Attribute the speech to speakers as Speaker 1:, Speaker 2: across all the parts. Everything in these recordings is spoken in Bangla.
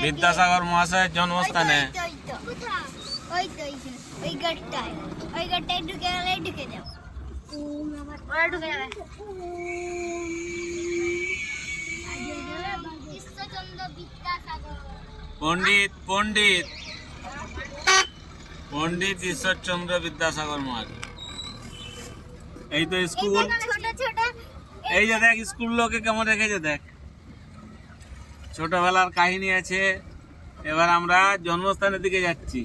Speaker 1: বিদ্যাসাগর মহাশয়ের জন্মস্থানে।
Speaker 2: ওই গাড়টায় ঢুকে গেলে ঢুকে যাও। ওরা ঢুকে যাবে। ঈশ্বরচন্দ্র বিদ্যাসাগর,
Speaker 1: পণ্ডিত ঈশ্বরচন্দ্র বিদ্যাসাগর মহাশয়। এই তো স্কুল, এই যে দেখ স্কুল লোকে কেমন রেখেছে দেখ, ছোটবেলার কাহিনী আছে। এবার আমরা জন্মস্থানের দিকে যাচ্ছি।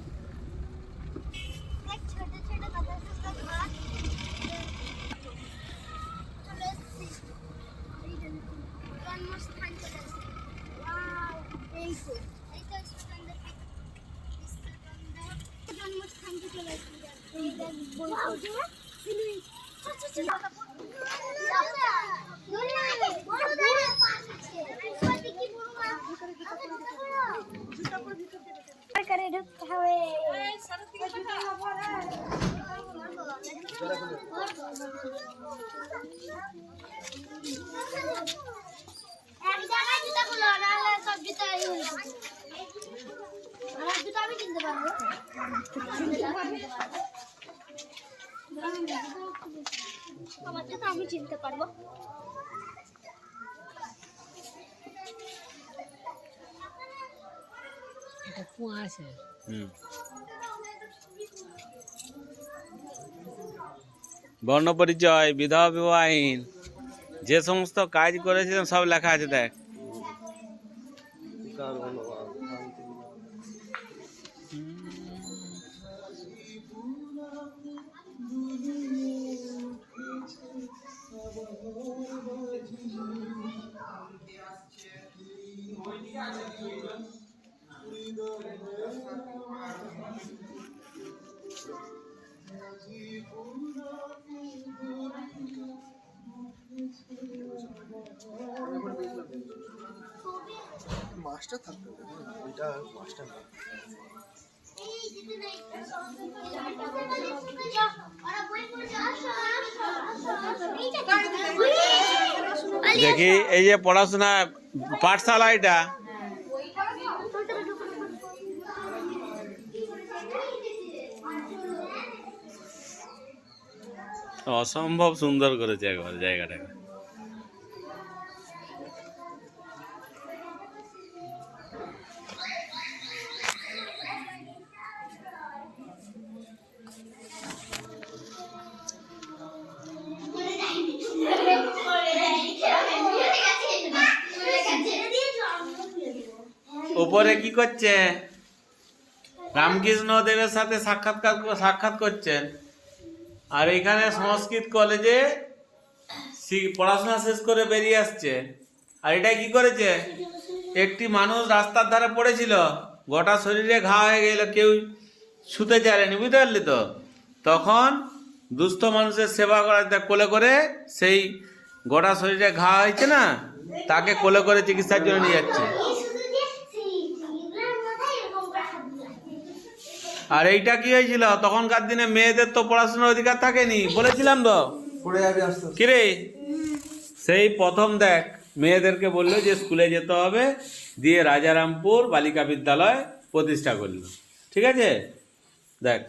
Speaker 2: আমি চিনতে পারবো।
Speaker 1: বর্ণপরিচয়, বিধবা বিবাহ আইন, যে সমস্ত কাজ করেছিলেন সব লেখা আছে দেখ।
Speaker 3: মাছটা থাকতে হবে, ওইটা মাছটা না।
Speaker 1: দেখি এই যে পড়াশোনা পাঠশালা, এটা অসম্ভব সুন্দর করেছে একবার জায়গাটাকে। উপরে কি করছে? রামকৃষ্ণ দেবের সাথে সাক্ষাৎ করছেন। আর এখানে সংস্কৃত কলেজে পড়াশোনা শেষ করে বেরিয়ে আসছে। আর এটা কি করেছে? একটি মানুষ রাস্তার ধারে পড়েছিল, গোটা শরীরে ঘা হয়ে গেল, কেউ ছুতে চায়নি, বুঝতে পারলি তো? তখন দুস্থ মানুষের সেবা করার কোলে করে, সেই গোটা শরীরে ঘা হয়েছে না, তাকে কোলে করে চিকিৎসার জন্য নিয়ে যাচ্ছে। আর এইটা কি হয়েছিল? তখনকার দিনে মেয়েদের তো পড়াশোনার অধিকার থাকেনি, বলেছিলাম তো। কিরে, সেই প্রথম দেখ মেয়েদেরকে বললো যে স্কুলে যেতে হবে, দিয়ে রাজারামপুর বালিকা বিদ্যালয় প্রতিষ্ঠা করলো। ঠিক আছে, দেখ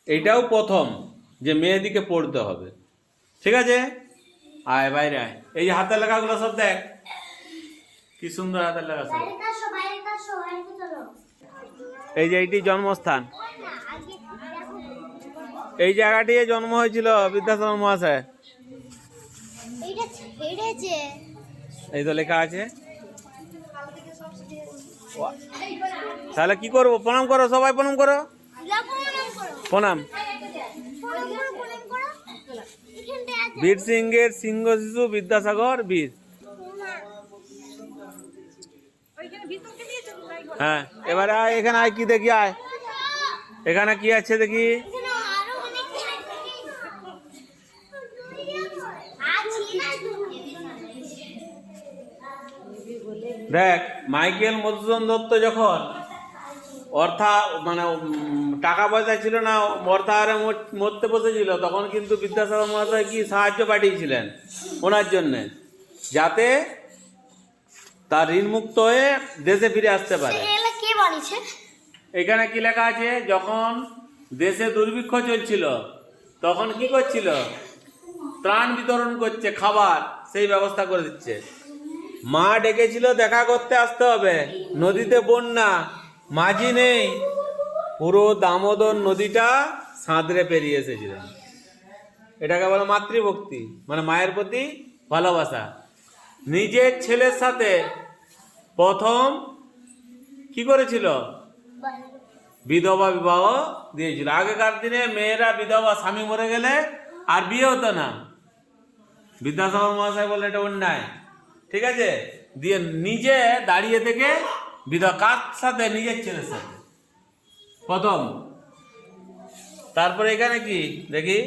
Speaker 1: এইটাও প্রথম যে মেয়েদিকে পড়তে হবে। ঠিক আছে, আয় বাইরে আয়। এই যে হাতের লেখাগুলো সব দেখ, কি সুন্দর হাতের লেখা সব। এই যে এইটি জন্মস্থান, এই জায়গাটি জন্ম হয়েছিল বিদ্যাসাগর মহাশয়। এই তো লেখা আছে। তাহলে কি করবো? প্রণাম করো, সবাই প্রণাম করো, প্রণাম। বীর সিংহের সিংহ শিশু বিদ্যাসাগর বীর। হ্যাঁ, এবারে আয় এখানে, আয় কি দেখি, আয় এখানে কি আছে দেখি। দেখ, মাইকেল মধুসূদন দত্ত যখন টাকা পয়সা ছিল না, অর্থাহারে মরতে বসেছিল, তখন কিন্তু বিদ্যাসাগর মহাশয় কি সাহায্য পাঠিয়েছিলেন ওনার জন্যে, যাতে তার ঋণ মুক্ত হয়ে দেশে ফিরে আসতে পারে।
Speaker 2: এগুলো কে বানিয়েছে?
Speaker 1: এখানে কি লেখা আছে, যখন দেশে দুর্ভিক্ষ চলছিল তখন কি করছিল, ত্রাণ বিতরণ করছে, খাবার সেই ব্যবস্থা করে দিচ্ছে। মা ডেকেছিল দেখা করতে আসতে হবে, নদীতে বন্যা, মাঝি নেই, পুরো দামোদর নদীটা সাঁতরে পেরিয়ে এসেছিলেন। এটাকে বলে মাতৃভক্তি, মানে মায়ের প্রতি ভালোবাসা। নিজের ছেলের সাথে প্রথম কি করেছিল, বিধবা বিবাহ দিয়েছিল। আগেকার দিনে মেয়েরা বিধবা, স্বামী মরে গেলে আর বিয়ে হতো না। বিদ্যাসাগর মহাশয় বলে এটা অন্যায়, ঠিক আছে, দিয়ে নিজে দাঁড়িয়ে থেকে বিধবা, কার সাথে, নিজের ছেলের সাথে প্রথম। তারপরে এখানে কি দেখি,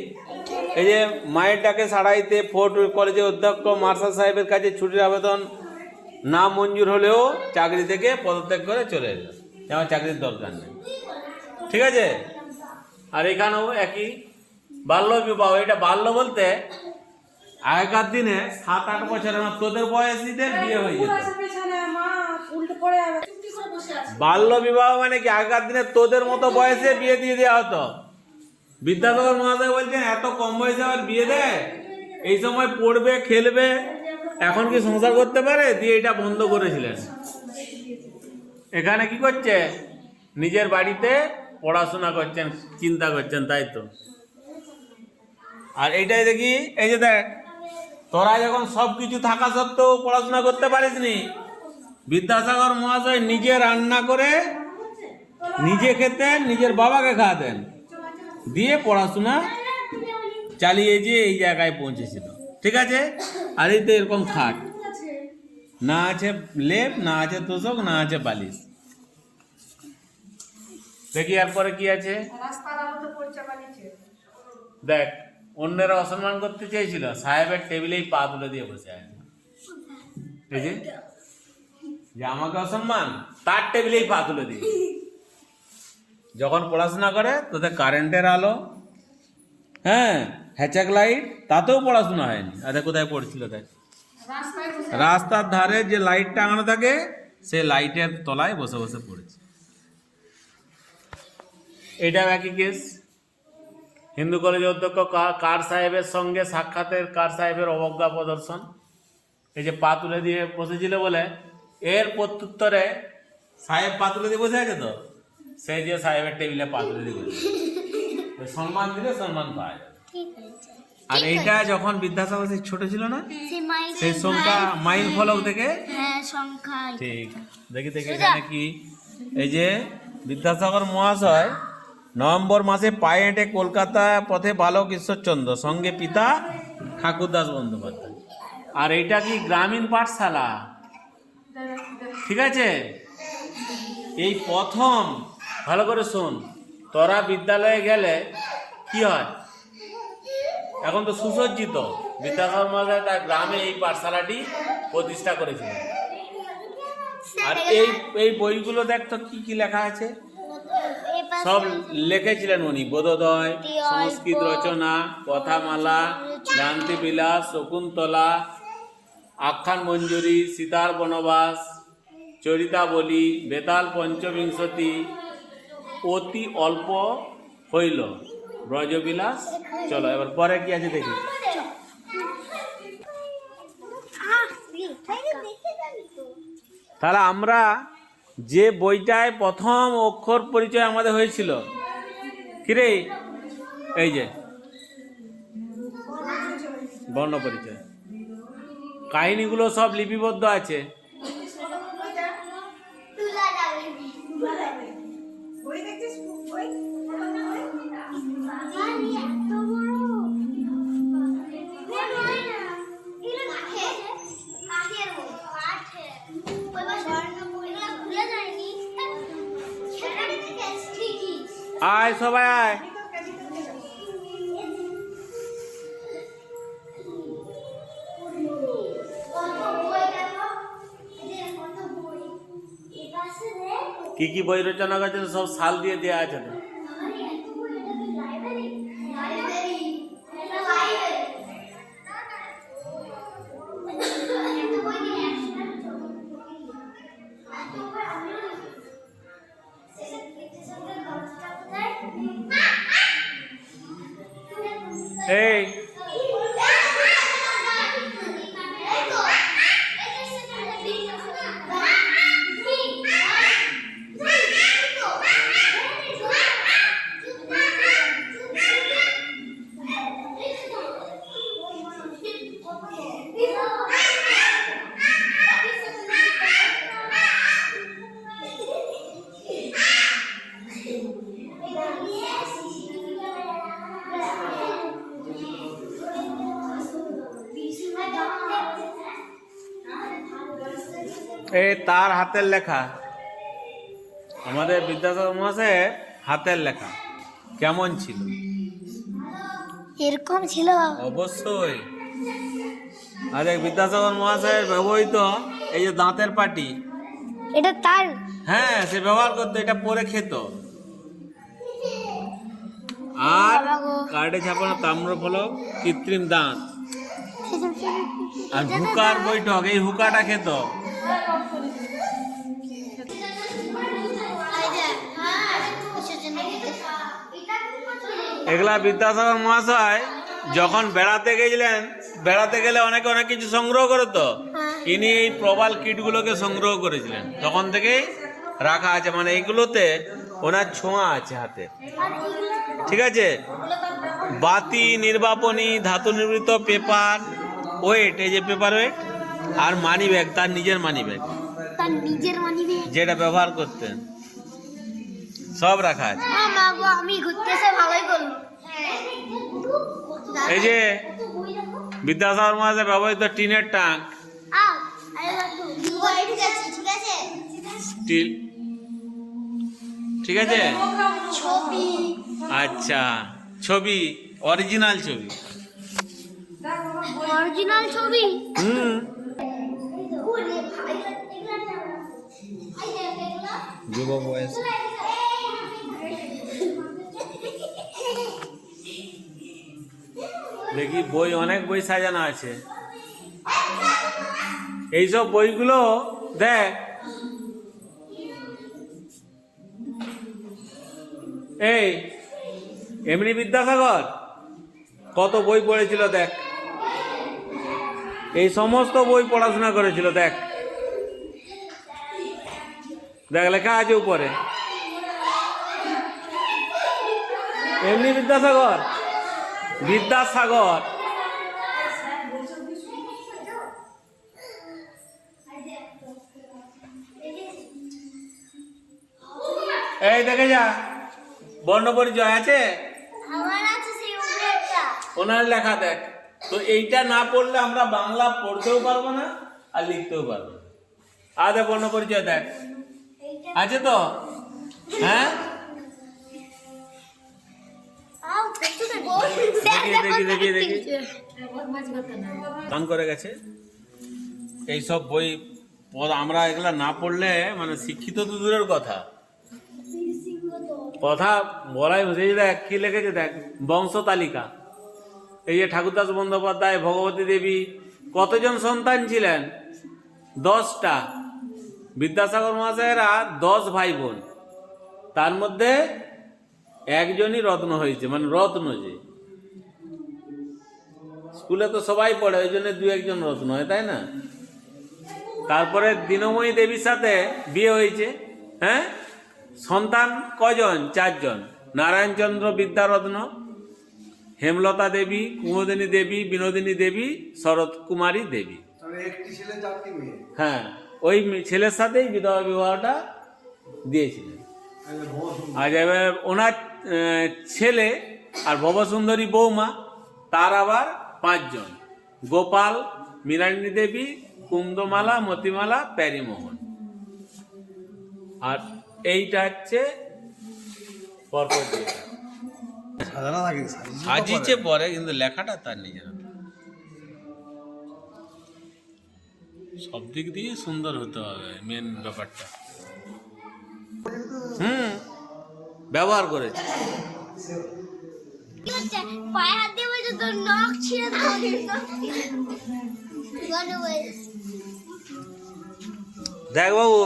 Speaker 1: এই যে মায়ের ডাকে সাড়াইতে ফোর্ট কলেজের অধ্যক্ষ মার্শাল সাহেবের কাছে ছুটির আবেদন না মঞ্জুর হলেও চাকরি থেকে পদত্যাগ করে চলে এলো, আমার চাকরির দরকার নেই, ঠিক আছে। আর এখানেও একই বাল্য বিবাহ। এটা বাল্য বলতে আগেকার দিনে 7-8 বছরের, তোদের বয়সীদের বিয়ে হয়ে যেত। বাল্য বিবাহ মানে কি, আগেকার দিনে তোদের মতো বয়সে বিয়ে দিয়ে দেওয়া হতো। বিদ্যাসাগর মহাশয় বলছেন এত কম বয়সে আবার বিয়ে দেয়, এই সময় পড়বে, খেলবে, এখন কি সংসার করতে পারে, দিয়ে এটা বন্ধ করেছিলেন। এখানে কি করছে, নিজের বাড়িতে পড়াশোনা করছেন, চিন্তা করছেন, তাই তো। আর এইটাই দেখি, এই যে দেখ, তোরা যখন সব কিছু থাকা সত্ত্বেও পড়াশোনা করতে পারিসনি, বিদ্যাসাগর মহাশয় নিজে রান্না করে নিজে খেতেন, নিজের বাবাকে খাওয়াতেন, দিয়ে পড়াশোনা চালিয়ে যে এই জায়গায় পৌঁছেছিল, ঠিক আছে। আর এই তো এরকম খাট, না আছে লেপ, না আছে তোষক, না আছে বালিশ। দেখি এরপরে কি আছে, দেখ, অন্যেরা অসম্মান করতে চেয়েছিল, সাহেবের টেবিলেই পা তুলে দিয়ে বসে আছে। এই যে আমাকে অসম্মান, তার টেবিলেই পা তুলে দিয়ে। যখন পড়াশোনা করে তোদের কারেন্টের আলো, হ্যাঁ, হ্যাচাক লাইট, তাতেও পড়াশোনা হয়নি। আচ্ছা কোথায় পড়ছিল দেখ, রাস্তার ধারে যে লাইট টাঙানো থাকে সে লাইটের তলায় বসে বসে পড়েছে। এটাও একই কেস। হিন্দু কলেজের অধ্যক্ষ কার সাহেবের সঙ্গে সাক্ষাতের কার সাহেবের অবজ্ঞা প্রদর্শন। এই যে পা তুলে দিয়ে বসেছিল বলে, এর প্রত্যুত্তরে সাহেব পা তুলে দিয়ে বসে আছে, তো সেই যে সাহেবের টেবিলে পা তুলে দিয়ে বসে, সম্মান দিলে সম্মান পাওয়া যাবে। আর এইটা যখন বিদ্যাসাগর ছোট ছিল না, সেই সংখ্যা মাইল ফলক থেকে, ঠিক, দেখি দেখি এখানে কি, এই যে বিদ্যাসাগর মহাশয় নভেম্বর মাসে পায়ে হেঁটে কলকাতা পথে বালক ঈশ্বরচন্দ্র, সঙ্গে পিতা ঠাকুরদাস বন্দ্যোপাধ্যায়। আর এইটা কি গ্রামীণ পাঠশালা, ঠিক আছে। এই প্রথম, ভালো করে শোন, তোরা বিদ্যালয়ে গেলে কি হয়, এখন তো সুসজ্জিত, বিদ্যাসাগর মহাশয় তার গ্রামে এই পাঠশালাটি প্রতিষ্ঠা করেছিলেন। আর এই বইগুলো দেখ তো কি কি লেখা আছে, সব লিখেছিলেন উনি। বোধোদয়, সংস্কৃত রচনা, কথামালা, ভ্রান্তিবিলাস, শকুন্তলা, আখ্যান মঞ্জুরি, সীতার বনবাস, চরিতাবলী, বেতাল পঞ্চবিংশতি, অতি অল্প হইল, ব্রজবিলাস। চলো এবার পরে কি আছে দেখি। তাহলে আমরা যে বইটায় প্রথম অক্ষর পরিচয় আমাদের হয়েছিল, কিরে, এই যে বর্ণ পরিচয়, কাহিনীগুলো সব লিপিবদ্ধ আছে। আয় সবাই আয়। কি কি বই রচনা করেছে সব সাল দিয়ে দেওয়া আছে তো। এই এই তার হাতের লেখা, আমাদের বিদ্যাসাগর মহাশয়ের হাতের লেখা কেমন ছিল?
Speaker 2: এরকম ছিল।
Speaker 1: অবশ্যই। আর এক বিদ্যাসাগর মহাশয়ের ব্যবহৃত এই যে দাঁতের পাটি,
Speaker 2: এটা তার।
Speaker 1: হ্যাঁ সে ব্যবহার করতো, এটা পরে খেত। আর কার্ডে ছাপানো তাম্রফলক, কৃত্রিম দাঁত আর হুকার বৈঠক, এই হুকাটা খেত। এগুলা বিদ্যাসাগর মহাশয় যখন বেড়াতে গেছিলেন, বেড়াতে গেলে অনেকে অনেক কিছু সংগ্রহ করে, তো ইনি এই প্রবাল কিটগুলোকে সংগ্রহ করেছিলেন, তখন থেকেই রাখা আছে। মানে এইগুলোতে ওনার ছোঁয়া আছে হাতে, ঠিক আছে। বাতি, নির্বাপনী, ধাতু নির্মিত পেপার ওয়েট, এই যে পেপার ওয়েট, আর মানি ব্যাগ, তার নিজের মানি ব্যাগ,
Speaker 2: তার নিজের মানিবে
Speaker 1: যেটা ব্যবহার করতেন, সব রাখা আছে।
Speaker 2: আমি ঘুরতে এসে ভালোই করলাম।
Speaker 1: এই যে বিদ্যাসাগর মহাশয় ব্যবহৃত টিনের ট্যাঙ্ক, স্টিল, ঠিক আছে। আচ্ছা, ছবি, অরিজিনাল ছবি,
Speaker 2: অরিজিনাল ছবি।
Speaker 1: যুব বয়স। দেখি বই, অনেক বই সাজানো আছে। এইসব বইগুলো দেখ, এই এমনি বিদ্যাসাগর কত বই পড়েছিল দেখ, এই সমস্ত বই পড়াশোনা করেছিল, দেখ দেখ লেখা আছে উপরে, এমনি বিদ্যাসাগর, বিদ্যাসাগর। এই দেখে যা, বর্ণ পরিচয় আছে, ওনার লেখা দেখ। তো এইটা না পড়লে আমরা বাংলা পড়তেও পারবো না আর লিখতেও পারবো না। আর দেখ বর্ণ পরিচয় দেখ, আছে তো? হ্যাঁ, দেখি দেখি দেখি দান করে গেছে। এইসব বই আমরা এগুলা না পড়লে মানে শিক্ষিত তো দূরের কথা, কথা বলাই হচ্ছে। দেখ কি লিখেছে দেখ, বংশ তালিকা। এই যে ঠাকুরদাস বন্দ্যোপাধ্যায়, ভগবতী দেবী কতজন সন্তান ছিলেন? 10টা। বিদ্যাসাগর মহাশয়েরা 10 ভাই বোন, তার মধ্যে একজনই রত্ন হয়েছে, মানে রত্ন। যে স্কুলে তো সবাই পড়ে, ওই জন্য 2-1 জন রত্ন হয়, তাই না? তারপরে দীনময়ী দেবীর সাথে বিয়ে হয়েছে। হ্যাঁ, সন্তান কজন? 4 জন। নারায়ণচন্দ্র বিদ্যারত্ন, হেমলতা দেবী, কুমুদিনী দেবী, বিনোদিনী দেবী, শরৎ কুমারী দেবী। হ্যাঁ, ওই ছেলের সাথেই বিধবা বিবাহটা দিয়েছিলেন। আর এবার ওনার ছেলে আর ভবসুন্দরী বৌমা, তার আবার 5 জন: গোপাল, মৃণালিনী দেবী, কুন্দমালা, মতিমালা, প্যারীমোহন। আর এইটা হচ্ছে পরপর সাজিয়েছে পরে, কিন্তু লেখাটা তার নিজের। সব দিক দিয়ে সুন্দর হতে হবে, মেন ব্যাপারটা। ব্যবহার করেছে।
Speaker 2: পায়ে হাত দিয়ে বলছে তোর নখ ছিঁড়ে
Speaker 1: দেখ বাবু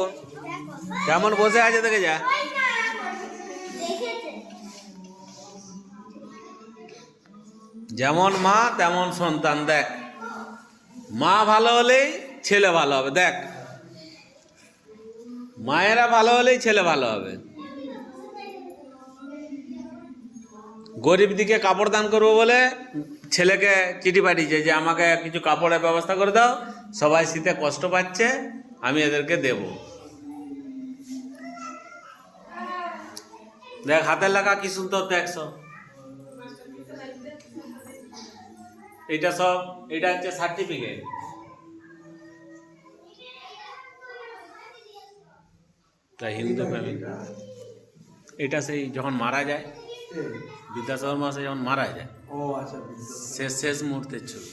Speaker 1: কেমন বসে আছে, দেখে যা। যেমন মা তেমন সন্তান। দেখ, মা ভালো হলেই ছেলে ভালো হবে। দেখ, মায়েরা ভালো হলেই ছেলে ভালো হবে। গরিব দিকে কাপড় দান করবো বলে ছেলেকে চিঠি পাঠিয়েছে যে আমাকে কিছু কাপড়ের ব্যবস্থা করে দাও, সবাই শীতে কষ্ট পাচ্ছে, আমি এদেরকে দেব। দেখ হাতের লেখা কি সুন্দর, দেখ সব। এটা সব, এটা হচ্ছে সার্টিফিকেট। তা হিন্দু ফ্যামিলি, এটা সেই যখন মারা যায়, বিদ্যাসাগর মহাশয় যখন মারা যায়,
Speaker 3: ও আচ্ছা,
Speaker 1: শেষ মুহূর্তের ছবি।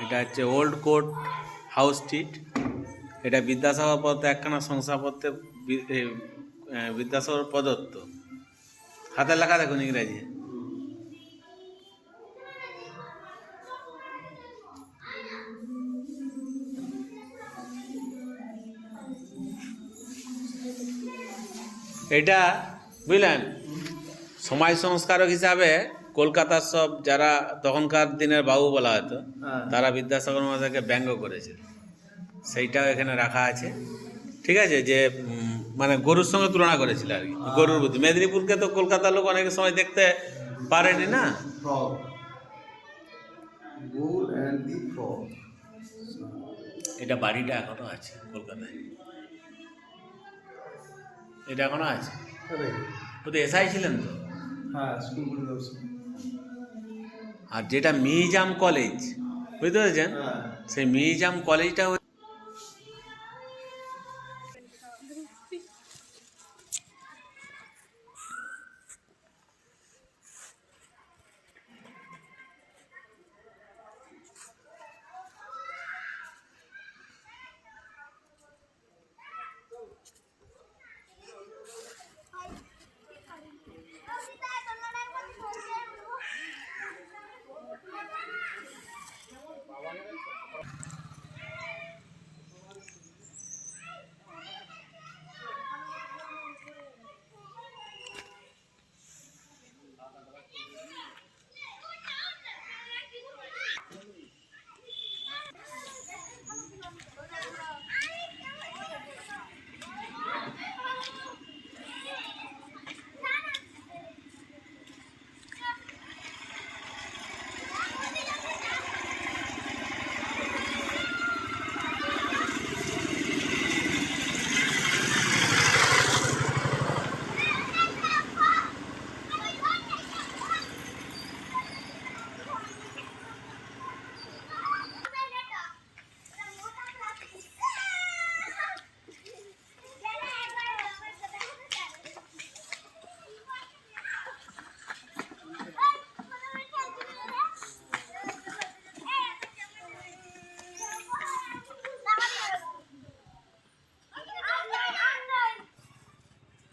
Speaker 1: এটা হচ্ছে ওল্ড কোর্ট হাউস স্ট্রিট। এটা বিদ্যাসাগর পদত্ত একখানা শংসাপত্রে বিদ্যাসাগর প্রদত্ত। হাতের লেখা দেখুন ইংরেজি। এটা বুঝলেন, সমাজ সংস্কারক হিসাবে কলকাতার সব যারা তখনকার দিনের বাবু বলা হতো, তারা বিদ্যাসাগর মহাশয়কে ব্যঙ্গ করেছে। সেইটাও এখানে রাখা আছে। ঠিক আছে, যে মানে গরুর সঙ্গে তুলনা করেছিল আর কি, গরুর বুদ্ধি। মেদিনীপুরকে তো কলকাতার লোক অনেক সময় দেখতে পারেনি না। এটা বাড়িটা এখনো আছে কলকাতায়, এটা এখনো আছে। ওদের এসআই ছিলেন তো। আর যেটা মিউজিয়াম কলেজ, বুঝতে পেরেছেন, সেই মিউজিয়াম কলেজটা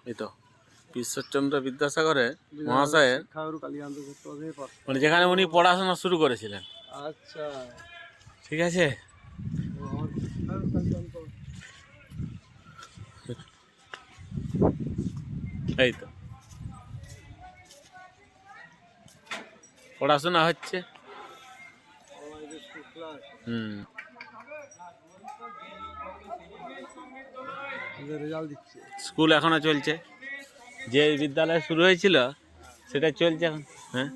Speaker 1: এই তো ঈশ্বরচন্দ্র বিদ্যাসাগরের মহাশয়ের, মানে যেখানে উনি পড়াশোনা শুরু করেছিলেন।
Speaker 3: আচ্ছা,
Speaker 1: ঠিক আছে। এই তো পড়াশোনা হচ্ছে। স্কুল এখনো চলছে, যে বিদ্যালয় শুরু হয়েছিল সেটা চলছে এখন। হ্যাঁ,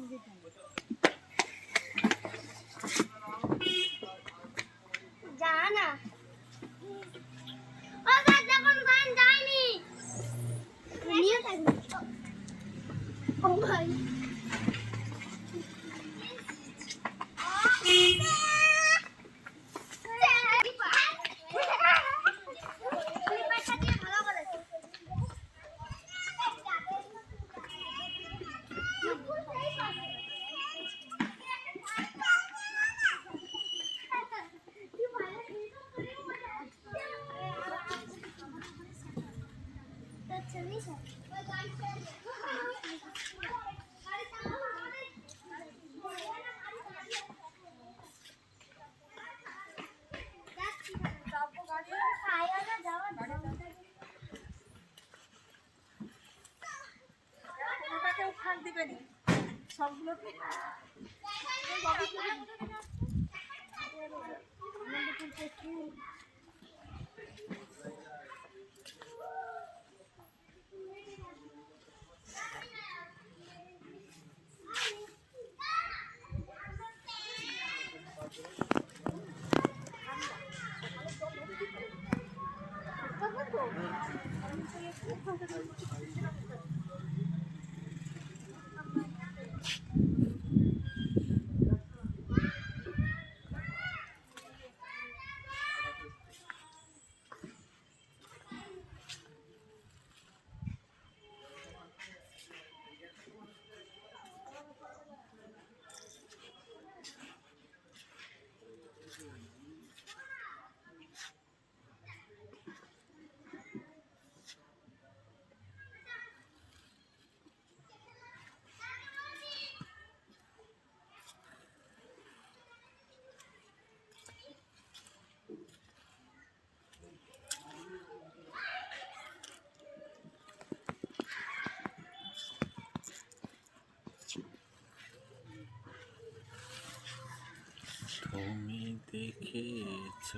Speaker 1: তুমি দেখেছ